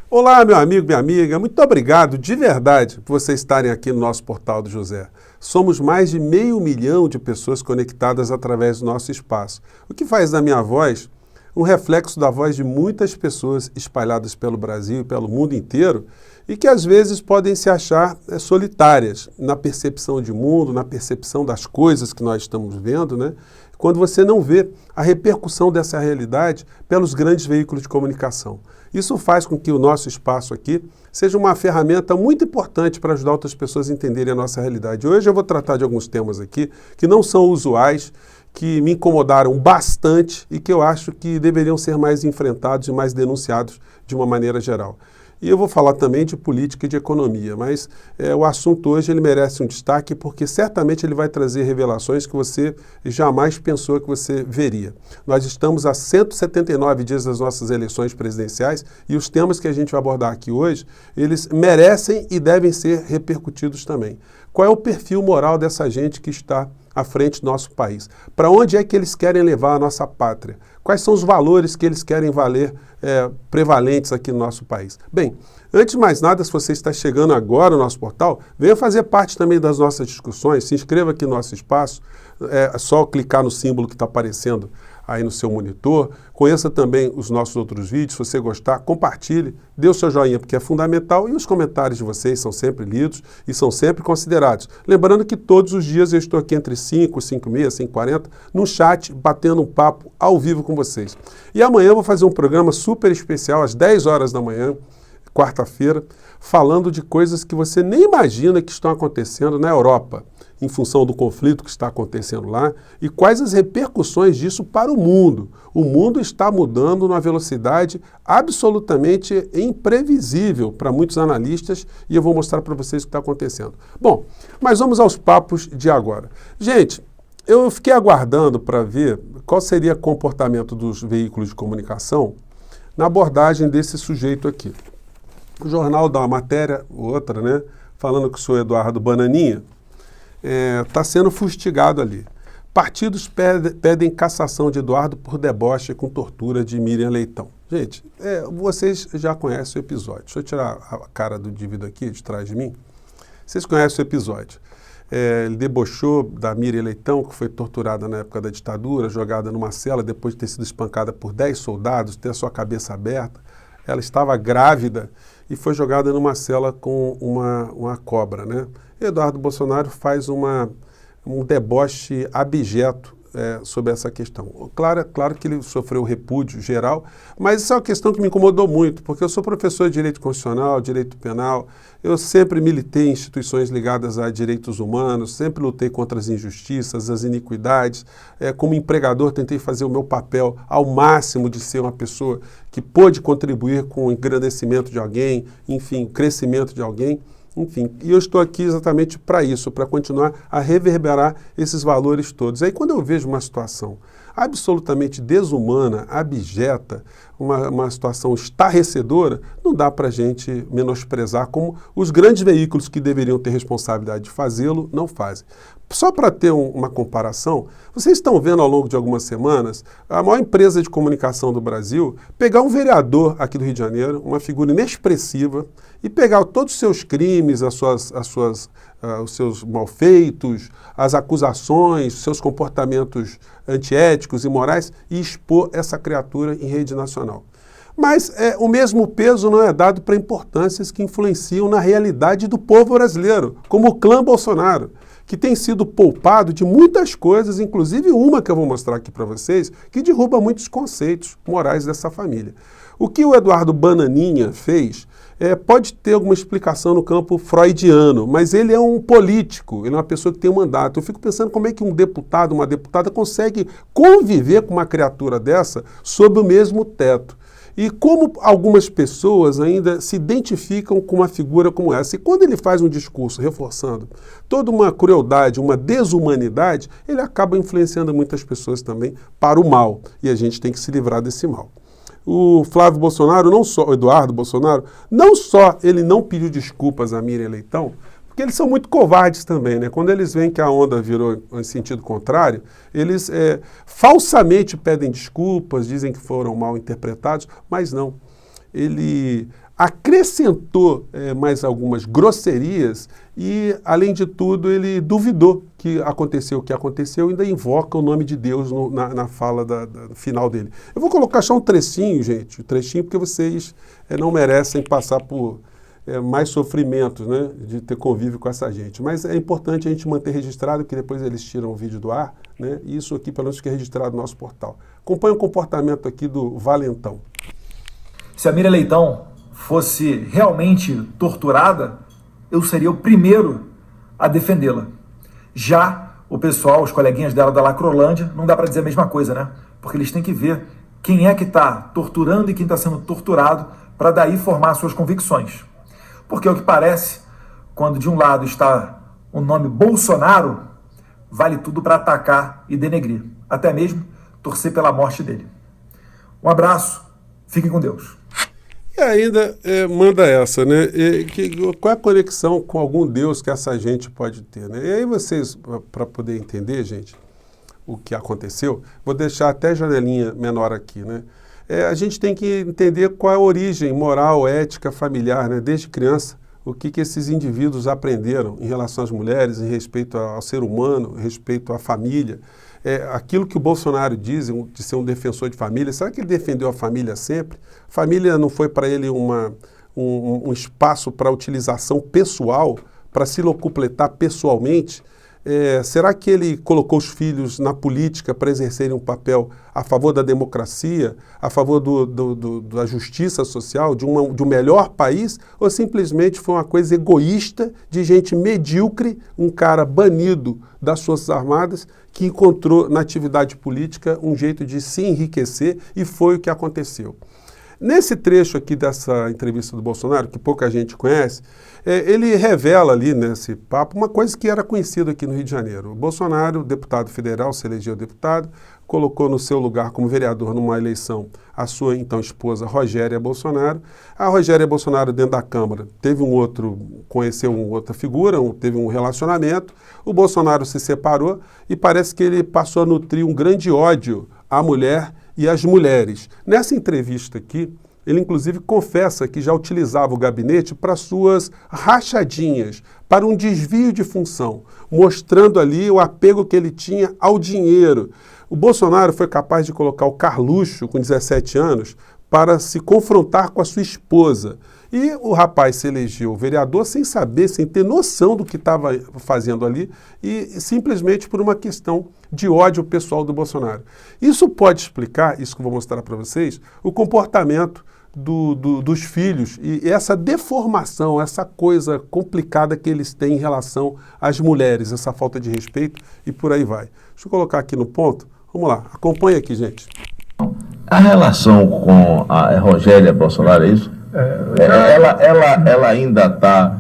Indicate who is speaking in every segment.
Speaker 1: Olá, meu amigo, minha amiga, muito obrigado de verdade por vocês estarem aqui no nosso Portal do José. Somos mais de 500 mil de pessoas conectadas através do nosso espaço, o que faz da minha voz um reflexo da voz de muitas pessoas espalhadas pelo Brasil e pelo mundo inteiro e que às vezes podem se achar solitárias na percepção de mundo, na percepção das coisas que nós estamos vendo, né? Quando você não vê a repercussão dessa realidade pelos grandes veículos de comunicação. Isso faz com que o nosso espaço aqui seja uma ferramenta muito importante para ajudar outras pessoas a entenderem a nossa realidade. Hoje eu vou tratar de alguns temas aqui que não são usuais, que me incomodaram bastante e que eu acho que deveriam ser mais enfrentados e mais denunciados de uma maneira geral. E eu vou falar também de política e de economia, mas o assunto hoje ele merece um destaque porque certamente ele vai trazer revelações que você jamais pensou que você veria. Nós estamos a 179 dias das nossas eleições presidenciais e os temas que a gente vai abordar aqui hoje, eles merecem e devem ser repercutidos também. Qual é o perfil moral dessa gente que está à frente do nosso país? Para onde é que eles querem levar a nossa pátria? Quais são os valores que eles querem valer prevalentes aqui no nosso país? Bem, antes de mais nada, se você está chegando agora no nosso portal, venha fazer parte também das nossas discussões, se inscreva aqui no nosso espaço, é só clicar no símbolo que está aparecendo aí no seu monitor, conheça também os nossos outros vídeos, se você gostar, compartilhe, dê o seu joinha porque é fundamental e os comentários de vocês são sempre lidos e são sempre considerados. Lembrando que todos os dias eu estou aqui entre 5, 5h30, 5h40, no chat, batendo um papo ao vivo com vocês. E amanhã eu vou fazer um programa super especial, às 10 horas da manhã, quarta-feira, falando de coisas que você nem imagina que estão acontecendo na Europa, em função do conflito que está acontecendo lá, e quais as repercussões disso para o mundo. O mundo está mudando numa velocidade absolutamente imprevisível para muitos analistas, e eu vou mostrar para vocês o que está acontecendo. Bom, mas vamos aos papos de agora. Gente, eu fiquei aguardando para ver qual seria o comportamento dos veículos de comunicação na abordagem desse sujeito aqui. O jornal dá uma matéria, outra, né, falando que o senhor Eduardo Bananinha está sendo fustigado ali. Partidos pedem cassação de Eduardo por deboche com tortura de Miriam Leitão. Gente, vocês já conhecem o episódio. Deixa eu tirar a cara do indivíduo aqui, de trás de mim. Vocês conhecem o episódio. Ele debochou da Miriam Leitão, que foi torturada na época da ditadura, jogada numa cela depois de ter sido espancada por 10 soldados, ter a sua cabeça aberta. Ela estava grávida e foi jogada numa cela com uma cobra, né? Eduardo Bolsonaro faz um deboche abjeto sobre essa questão. Claro que ele sofreu repúdio geral, mas isso é uma questão que me incomodou muito, porque eu sou professor de Direito Constitucional, Direito Penal, eu sempre militei em instituições ligadas a direitos humanos, sempre lutei contra as injustiças, as iniquidades. Como empregador, tentei fazer o meu papel ao máximo de ser uma pessoa que pôde contribuir com o engrandecimento de alguém, enfim, o crescimento de alguém. Enfim, e eu estou aqui exatamente para isso, para continuar a reverberar esses valores todos. Aí quando eu vejo uma situação absolutamente desumana, abjeta, uma situação estarrecedora, não dá para a gente menosprezar como os grandes veículos que deveriam ter responsabilidade de fazê-lo, não fazem. Só para ter uma comparação, vocês estão vendo ao longo de algumas semanas a maior empresa de comunicação do Brasil pegar um vereador aqui do Rio de Janeiro, uma figura inexpressiva, e pegar todos os seus crimes, os seus malfeitos, as acusações, seus comportamentos antiéticos e morais e expor essa criatura em rede nacional. Mas o mesmo peso não é dado para importâncias que influenciam na realidade do povo brasileiro, como o clã Bolsonaro, que tem sido poupado de muitas coisas, inclusive uma que eu vou mostrar aqui para vocês, que derruba muitos conceitos morais dessa família. O que o Eduardo Bananinha fez pode ter alguma explicação no campo freudiano, mas ele é um político, ele é uma pessoa que tem um mandato. Eu fico pensando como é que um deputado, uma deputada consegue conviver com uma criatura dessa sob o mesmo teto. E como algumas pessoas ainda se identificam com uma figura como essa. E quando ele faz um discurso reforçando toda uma crueldade, uma desumanidade, ele acaba influenciando muitas pessoas também para o mal. E a gente tem que se livrar desse mal. O Flávio Bolsonaro, o Eduardo Bolsonaro, não só ele não pediu desculpas a Miriam Leitão, porque eles são muito covardes também, né? Quando eles veem que a onda virou em sentido contrário, eles falsamente pedem desculpas, dizem que foram mal interpretados, mas não. ele acrescentou mais algumas grosserias e, além de tudo, ele duvidou que aconteceu o que aconteceu e ainda invoca o nome de Deus na fala final dele. Eu vou colocar só um trechinho, gente, porque vocês não merecem passar por mais sofrimentos, né, de ter convívio com essa gente. Mas é importante a gente manter registrado, que depois eles tiram o vídeo do ar, né, e isso aqui, pelo menos, fica registrado no nosso portal. Acompanhe o comportamento aqui do Valentão.
Speaker 2: Se a Miriam Leitão fosse realmente torturada, eu seria o primeiro a defendê-la. Já o pessoal, os coleguinhas dela da Lacrolândia, não dá para dizer a mesma coisa, né? Porque eles têm que ver quem é que está torturando e quem está sendo torturado para daí formar suas convicções. Porque, ao que parece, quando de um lado está o nome Bolsonaro, vale tudo para atacar e denegrir, até mesmo torcer pela morte dele. Um abraço, fiquem com Deus.
Speaker 1: E ainda manda essa, né? Qual é a conexão com algum Deus que essa gente pode ter, né? E aí vocês, para poder entender, gente, o que aconteceu, vou deixar até a janelinha menor aqui, né? A gente tem que entender qual é a origem moral, ética, familiar, né? Desde criança, o que esses indivíduos aprenderam em relação às mulheres, em respeito ao ser humano, em respeito à família. Aquilo que o Bolsonaro diz de ser um defensor de família, será que ele defendeu a família sempre? Família não foi para ele um espaço para utilização pessoal, para se locupletar pessoalmente? Será que ele colocou os filhos na política para exercerem um papel a favor da democracia, a favor da justiça social, de um melhor país? Ou simplesmente foi uma coisa egoísta de gente medíocre, um cara banido das Forças Armadas, que encontrou na atividade política um jeito de se enriquecer e foi o que aconteceu? Nesse trecho aqui dessa entrevista do Bolsonaro, que pouca gente conhece, ele revela ali nesse papo uma coisa que era conhecida aqui no Rio de Janeiro. O Bolsonaro, deputado federal, se elegeu deputado, colocou no seu lugar como vereador numa eleição a sua então esposa Rogéria Bolsonaro. A Rogéria Bolsonaro, dentro da Câmara, conheceu uma outra figura, teve um relacionamento. O Bolsonaro se separou e parece que ele passou a nutrir um grande ódio à mulher e às mulheres. Nessa entrevista aqui, ele inclusive confessa que já utilizava o gabinete para suas rachadinhas, para um desvio de função, mostrando ali o apego que ele tinha ao dinheiro. O Bolsonaro foi capaz de colocar o Carluxo, com 17 anos, para se confrontar com a sua esposa. E o rapaz se elegeu vereador sem saber, sem ter noção do que estava fazendo ali e simplesmente por uma questão de ódio pessoal do Bolsonaro. Isso pode explicar, isso que eu vou mostrar para vocês, o comportamento dos filhos e essa deformação, essa coisa complicada que eles têm em relação às mulheres, essa falta de respeito e por aí vai. Deixa eu colocar aqui no ponto. Vamos lá, acompanha aqui, gente.
Speaker 3: A relação com a Rogéria Bolsonaro, é isso? Ela ainda está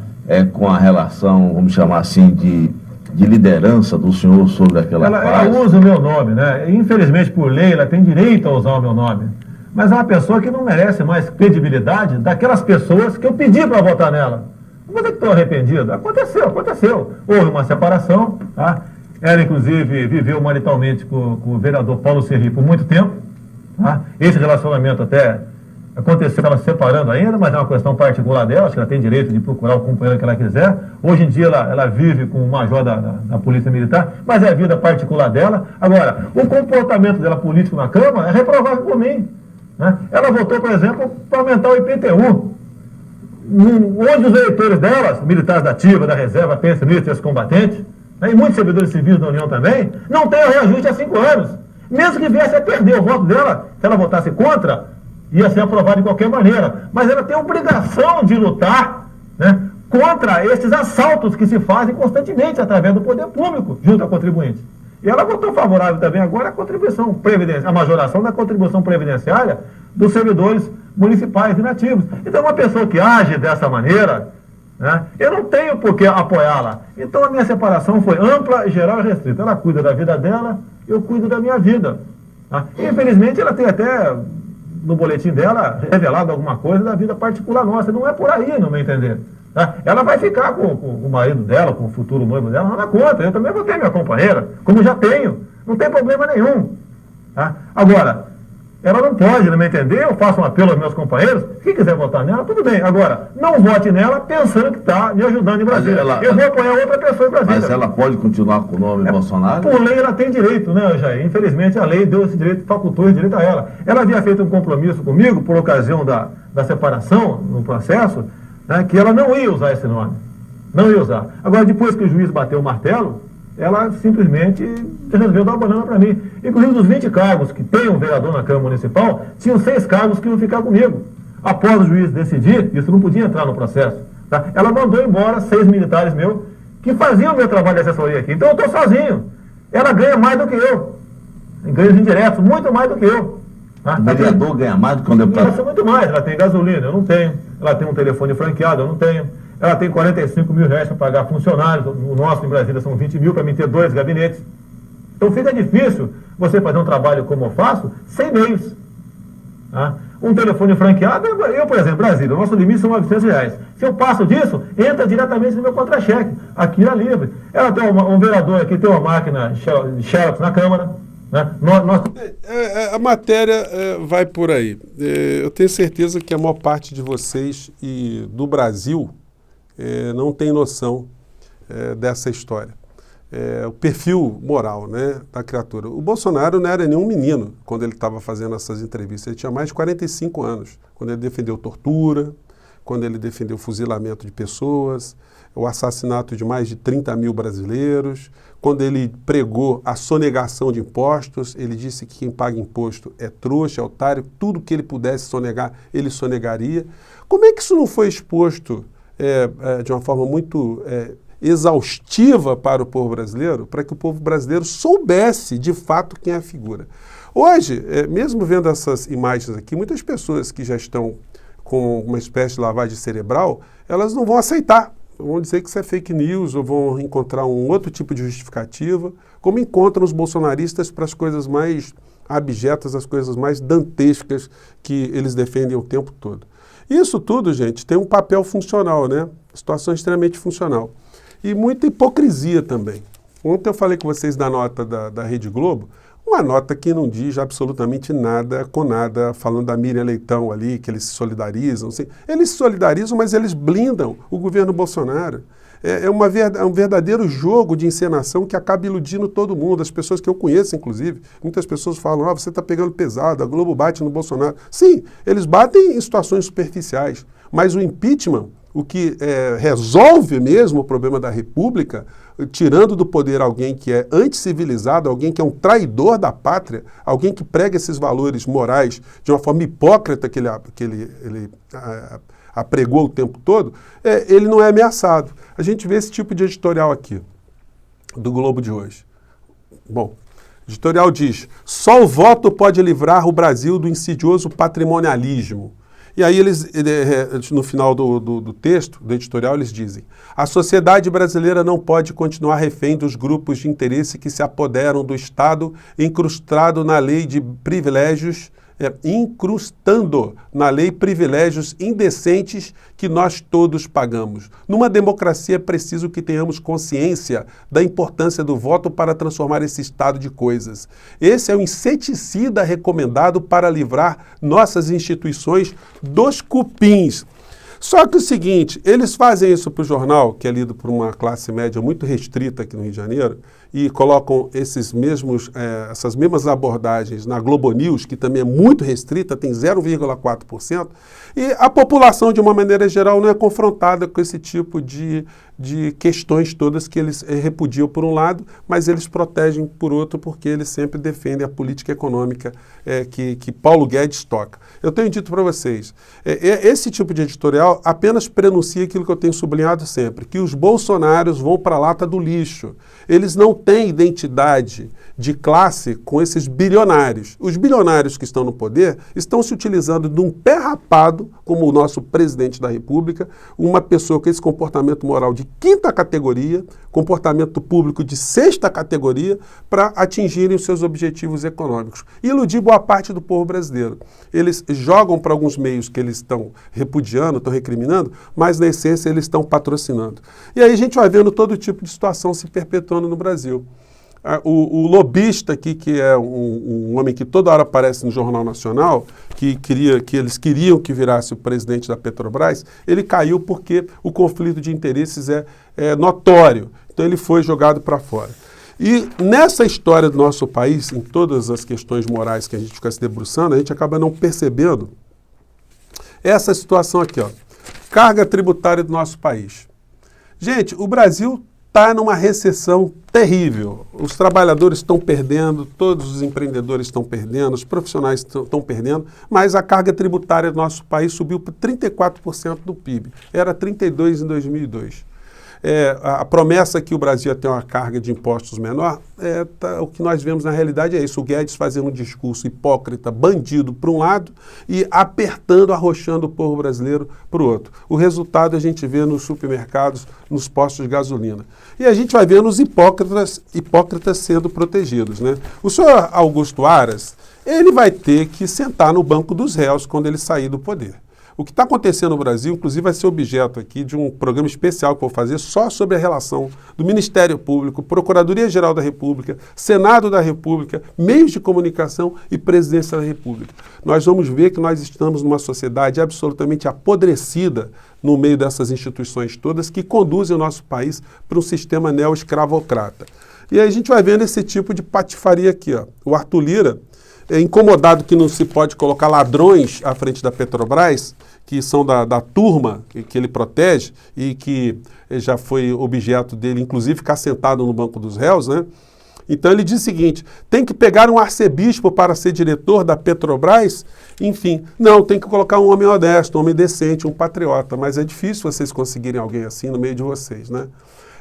Speaker 3: com a relação, vamos chamar assim, de liderança do senhor sobre aquela parte?
Speaker 4: Ela usa o meu nome, né? Infelizmente, por lei, ela tem direito a usar o meu nome. Mas é uma pessoa que não merece mais credibilidade daquelas pessoas que eu pedi para votar nela. Mas é que estou arrependido? Aconteceu. Houve uma separação, tá? Ela, inclusive, viveu maritalmente com o vereador Paulo Serri por muito tempo. Tá? Esse relacionamento até aconteceu ela se separando ainda, mas é uma questão particular dela, acho que ela tem direito de procurar o companheiro que ela quiser. Hoje em dia ela vive com o major da Polícia Militar, mas é a vida particular dela. Agora, o comportamento dela político na Câmara é reprovável por mim. Né? Ela votou, por exemplo, para aumentar o IPTU, onde os eleitores dela, militares da ativa, da reserva, pensionistas, combatentes, né, e muitos servidores civis da União também, não têm o reajuste há 5 anos. Mesmo que viesse a perder o voto dela, se ela votasse contra, ia ser aprovado de qualquer maneira. Mas ela tem a obrigação de lutar, né, contra esses assaltos que se fazem constantemente através do poder público, junto ao contribuinte. E ela votou favorável também agora à contribuição previdenciária, a majoração da contribuição previdenciária dos servidores municipais e nativos. Então, uma pessoa que age dessa maneira, né, eu não tenho por que apoiá-la. Então, a minha separação foi ampla, geral e restrita. Ela cuida da vida dela, eu cuido da minha vida. Tá? Infelizmente, ela tem até, no boletim dela, revelado alguma coisa da vida particular nossa. Não é por aí, no meu entender. Tá? Ela vai ficar com o marido dela, com o futuro noivo dela, nada contra. Eu também vou ter minha companheira, como já tenho. Não tem problema nenhum. Tá? Agora, ela não pode, no meu entender, eu faço um apelo aos meus companheiros, quem quiser votar nela, tudo bem. Agora, não vote nela pensando que está me ajudando em Brasília. Eu vou apoiar outra pessoa em Brasília.
Speaker 3: Mas ela pode continuar com o nome Bolsonaro?
Speaker 4: Por lei ela tem direito, né, Jair? Infelizmente a lei deu esse direito, facultou esse direito a ela. Ela havia feito um compromisso comigo, por ocasião da separação, no processo, né, que ela não ia usar esse nome. Não ia usar. Agora, depois que o juiz bateu o martelo, ela simplesmente resolveu dar uma banana para mim. Inclusive, dos 20 cargos que tem um vereador na Câmara Municipal, tinham 6 cargos que iam ficar comigo. Após o juiz decidir, isso não podia entrar no processo. Tá? Ela mandou embora 6 militares meus que faziam o meu trabalho de assessoria aqui. Então eu estou sozinho. Ela ganha mais do que eu. Em ganhos indiretos, muito mais do que eu. Tá?
Speaker 3: O vereador ganha mais do que o deputado?
Speaker 4: Ela muito mais. Ela tem gasolina, eu não tenho. Ela tem um telefone franqueado, eu não tenho. Ela tem 45 mil reais para pagar funcionários. O nosso em Brasília são 20 mil para mim ter 2 gabinetes. Então fica difícil você fazer um trabalho como eu faço, sem meios. Tá? Um telefone franqueado, eu, por exemplo, Brasília, o nosso limite são 900 reais. Se eu passo disso, entra diretamente no meu contra-cheque. Aqui é livre. Ela tem um vereador aqui, tem uma máquina Xerox na Câmara. Né?
Speaker 1: A matéria vai por aí. Eu tenho certeza que a maior parte de vocês e do Brasil não tem noção dessa história. O perfil moral, né, da criatura. O Bolsonaro não era nenhum menino quando ele estava fazendo essas entrevistas. Ele tinha mais de 45 anos, quando ele defendeu tortura, quando ele defendeu o fuzilamento de pessoas, o assassinato de mais de 30 mil brasileiros, quando ele pregou a sonegação de impostos. Ele disse que quem paga imposto é trouxa, é otário, tudo que ele pudesse sonegar, ele sonegaria. Como é que isso não foi exposto de uma forma muito exaustiva para o povo brasileiro, para que o povo brasileiro soubesse de fato quem é a figura? Hoje, mesmo vendo essas imagens aqui, muitas pessoas que já estão com uma espécie de lavagem cerebral, elas não vão aceitar, vão dizer que isso é fake news, ou vão encontrar um outro tipo de justificativa, como encontram os bolsonaristas para as coisas mais abjetas, as coisas mais dantescas que eles defendem o tempo todo. Isso tudo, gente, tem um papel funcional, né? Situação extremamente funcional. E muita hipocrisia também. Ontem eu falei com vocês da nota da Rede Globo, uma nota que não diz absolutamente nada com nada, falando da Miriam Leitão ali, que eles se solidarizam. Assim. Eles se solidarizam, mas eles blindam o governo Bolsonaro. É um verdadeiro jogo de encenação que acaba iludindo todo mundo, as pessoas que eu conheço, inclusive. Muitas pessoas falam, você está pegando pesado, a Globo bate no Bolsonaro. Sim, eles batem em situações superficiais, mas o impeachment, o que resolve mesmo o problema da República, tirando do poder alguém que é anticivilizado, alguém que é um traidor da pátria, alguém que prega esses valores morais de uma forma hipócrita que ele apregou o tempo todo, ele não é ameaçado. A gente vê esse tipo de editorial aqui, do Globo de hoje. Bom, o editorial diz, só o voto pode livrar o Brasil do insidioso patrimonialismo. E aí eles, no final do texto, do editorial, eles dizem, a sociedade brasileira não pode continuar refém dos grupos de interesse que se apoderam do Estado, incrustando na lei de privilégios, incrustando na lei privilégios indecentes que nós todos pagamos. Numa democracia é preciso que tenhamos consciência da importância do voto para transformar esse estado de coisas. Esse é o inseticida recomendado para livrar nossas instituições dos cupins. Só que o seguinte, eles fazem isso para o jornal, que é lido por uma classe média muito restrita aqui no Rio de Janeiro, e colocam essas mesmas abordagens na Globo News, que também é muito restrita, tem 0,4%, e a população, de uma maneira geral, não é confrontada com esse tipo de questões todas que eles repudiam por um lado, mas eles protegem por outro, porque eles sempre defendem a política econômica que Paulo Guedes toca. Eu tenho dito para vocês, esse tipo de editorial apenas prenuncia aquilo que eu tenho sublinhado sempre, que os bolsonaros vão para a lata do lixo. Eles não têm identidade de classe com esses bilionários. Os bilionários que estão no poder estão se utilizando de um pé rapado, como o nosso presidente da República, uma pessoa com esse comportamento moral de 5ª categoria, comportamento público de 6ª categoria, para atingirem os seus objetivos econômicos. E iludir boa parte do povo brasileiro. Eles jogam para alguns meios que eles estão repudiando, estão recriminando, mas na essência eles estão patrocinando. E aí a gente vai vendo todo tipo de situação se perpetuando no Brasil. O lobista aqui, que é um homem que toda hora aparece no Jornal Nacional, que eles queriam que virasse o presidente da Petrobras, ele caiu porque o conflito de interesses é notório. Então ele foi jogado para fora. E nessa história do nosso país, em todas as questões morais que a gente fica se debruçando, a gente acaba não percebendo essa situação aqui, ó. Carga tributária do nosso país. Gente, o Brasil está numa recessão terrível. Os trabalhadores estão perdendo, todos os empreendedores estão perdendo, os profissionais estão perdendo, mas a carga tributária do nosso país subiu para 34% do PIB. Era 32% em 2002. A promessa que o Brasil ia ter uma carga de impostos menor, o que nós vemos na realidade é isso. O Guedes fazendo um discurso hipócrita, bandido para um lado e apertando, arrochando o povo brasileiro para o outro. O resultado a gente vê nos supermercados, nos postos de gasolina. E a gente vai vendo os hipócritas sendo protegidos, né? O senhor Augusto Aras, ele vai ter que sentar no banco dos réus quando ele sair do poder. O que está acontecendo no Brasil, inclusive, vai ser objeto aqui de um programa especial que eu vou fazer só sobre a relação do Ministério Público, Procuradoria-Geral da República, Senado da República, meios de comunicação e Presidência da República. Nós vamos ver que nós estamos numa sociedade absolutamente apodrecida no meio dessas instituições todas que conduzem o nosso país para um sistema neo-escravocrata. E aí a gente vai vendo esse tipo de patifaria aqui, ó. O Arthur Lira, incomodado que não se pode colocar ladrões à frente da Petrobras, que são da turma que ele protege e que já foi objeto dele, inclusive, ficar sentado no banco dos réus, né? Então ele diz o seguinte, tem que pegar um arcebispo para ser diretor da Petrobras? Enfim, não, tem que colocar um homem honesto, um homem decente, um patriota, mas é difícil vocês conseguirem alguém assim no meio de vocês, né?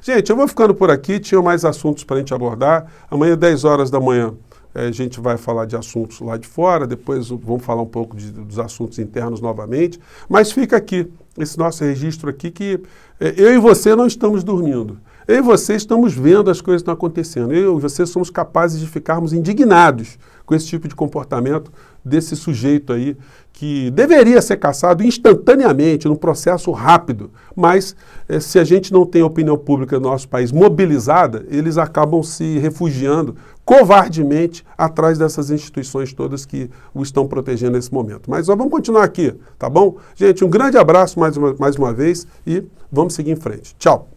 Speaker 1: Gente, eu vou ficando por aqui, tinha mais assuntos para a gente abordar. Amanhã, 10 horas da manhã, a gente vai falar de assuntos lá de fora, depois vamos falar um pouco dos assuntos internos novamente, mas fica aqui, esse nosso registro aqui, que eu e você não estamos dormindo. Eu e você estamos vendo as coisas que estão acontecendo. Eu e você somos capazes de ficarmos indignados com esse tipo de comportamento desse sujeito aí, que deveria ser caçado instantaneamente, num processo rápido. Mas se a gente não tem opinião pública no nosso país mobilizada, eles acabam se refugiando covardemente atrás dessas instituições todas que o estão protegendo nesse momento. Mas nós vamos continuar aqui, tá bom? Gente, um grande abraço mais uma vez e vamos seguir em frente. Tchau!